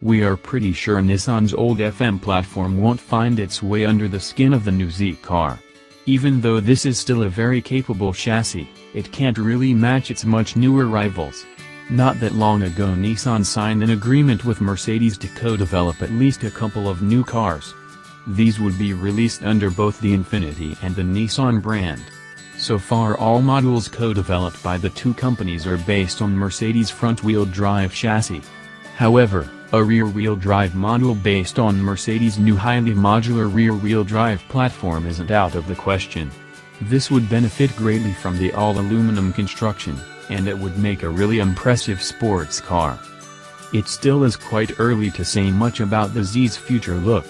We are pretty sure Nissan's old FM platform won't find its way under the skin of the new Z car. Even though this is still a very capable chassis, it can't really match its much newer rivals. Not that long ago Nissan signed an agreement with Mercedes to co-develop at least a couple of new cars. These would be released under both the Infiniti and the Nissan brand. So far all models co-developed by the two companies are based on Mercedes' front-wheel drive chassis. However, a rear-wheel drive model based on Mercedes' new highly modular rear-wheel drive platform isn't out of the question. This would benefit greatly from the all-aluminum construction, and it would make a really impressive sports car. It still is quite early to say much about the Z's future look.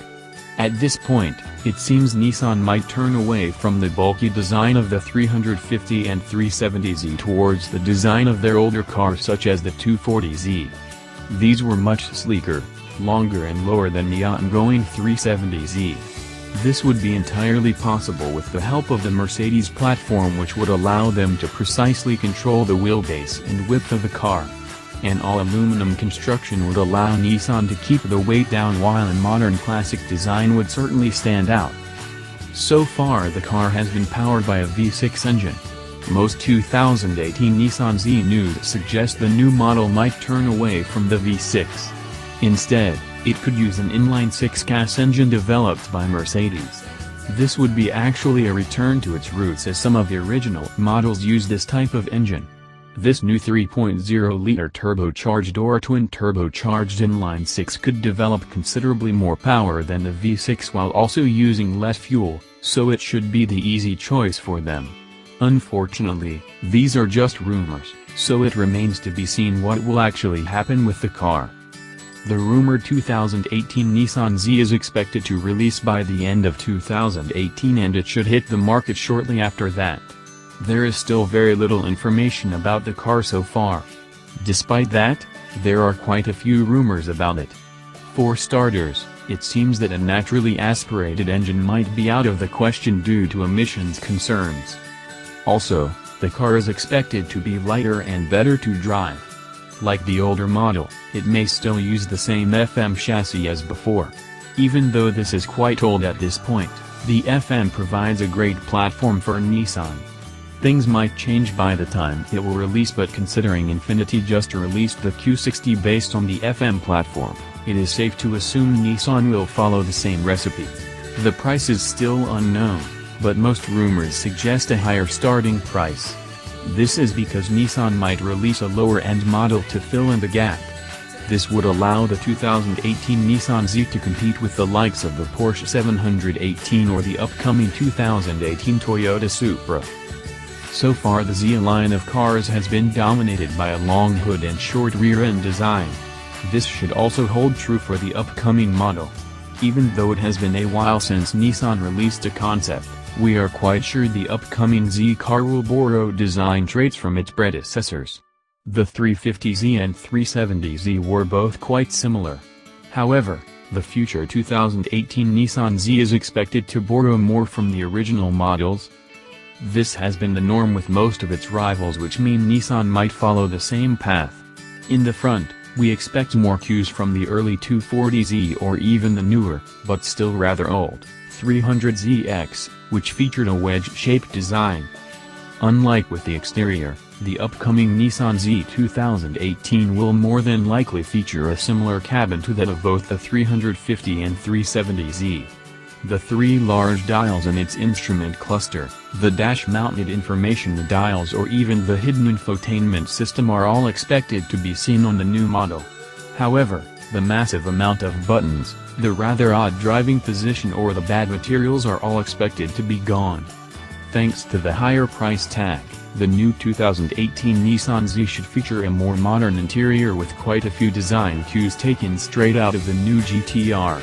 At this point, it seems Nissan might turn away from the bulky design of the 350 and 370Z towards the design of their older cars such as the 240Z. These were much sleeker, longer and lower than the outgoing 370Z. This would be entirely possible with the help of the Mercedes platform, which would allow them to precisely control the wheelbase and width of the car. An all-aluminum construction would allow Nissan to keep the weight down, while a modern classic design would certainly stand out. So far the car has been powered by a V6 engine. Most 2018 Nissan Z news suggests the new model might turn away from the V6. Instead, it could use an inline-six gas engine developed by Mercedes. This would be actually a return to its roots, as some of the original models used this type of engine. This new 3.0-liter turbocharged or twin-turbocharged inline-six could develop considerably more power than the V6 while also using less fuel, so it should be the easy choice for them. Unfortunately, these are just rumors, so it remains to be seen what will actually happen with the car. The rumored 2018 Nissan Z is expected to release by the end of 2018, and it should hit the market shortly after that. There is still very little information about the car so far. Despite that, there are quite a few rumors about it. For starters, it seems that a naturally aspirated engine might be out of the question due to emissions concerns. Also, the car is expected to be lighter and better to drive. Like the older model, it may still use the same FM chassis as before. Even though this is quite old at this point, the FM provides a great platform for Nissan. Things might change by the time it will release, but considering Infiniti just released the Q60 based on the FM platform, it is safe to assume Nissan will follow the same recipe. The price is still unknown, but most rumors suggest a higher starting price. This is because Nissan might release a lower-end model to fill in the gap. This would allow the 2018 Nissan Z to compete with the likes of the Porsche 718 or the upcoming 2018 Toyota Supra. So far the Z line of cars has been dominated by a long hood and short rear-end design. This should also hold true for the upcoming model. Even though it has been a while since Nissan released a concept, we are quite sure the upcoming Z car will borrow design traits from its predecessors. The 350Z and 370Z were both quite similar. However, the future 2018 Nissan Z is expected to borrow more from the original models. This has been the norm with most of its rivals, which mean Nissan might follow the same path. In the front, we expect more cues from the early 240Z or even the newer, but still rather old, 300ZX, which featured a wedge-shaped design. Unlike with the exterior, the upcoming Nissan Z 2018 will more than likely feature a similar cabin to that of both the 350 and 370Z. The three large dials in its instrument cluster, the dash-mounted information dials, or even the hidden infotainment system are all expected to be seen on the new model. However, the massive amount of buttons, the rather odd driving position, or the bad materials are all expected to be gone. Thanks to the higher price tag, the new 2018 Nissan Z should feature a more modern interior with quite a few design cues taken straight out of the new GTR.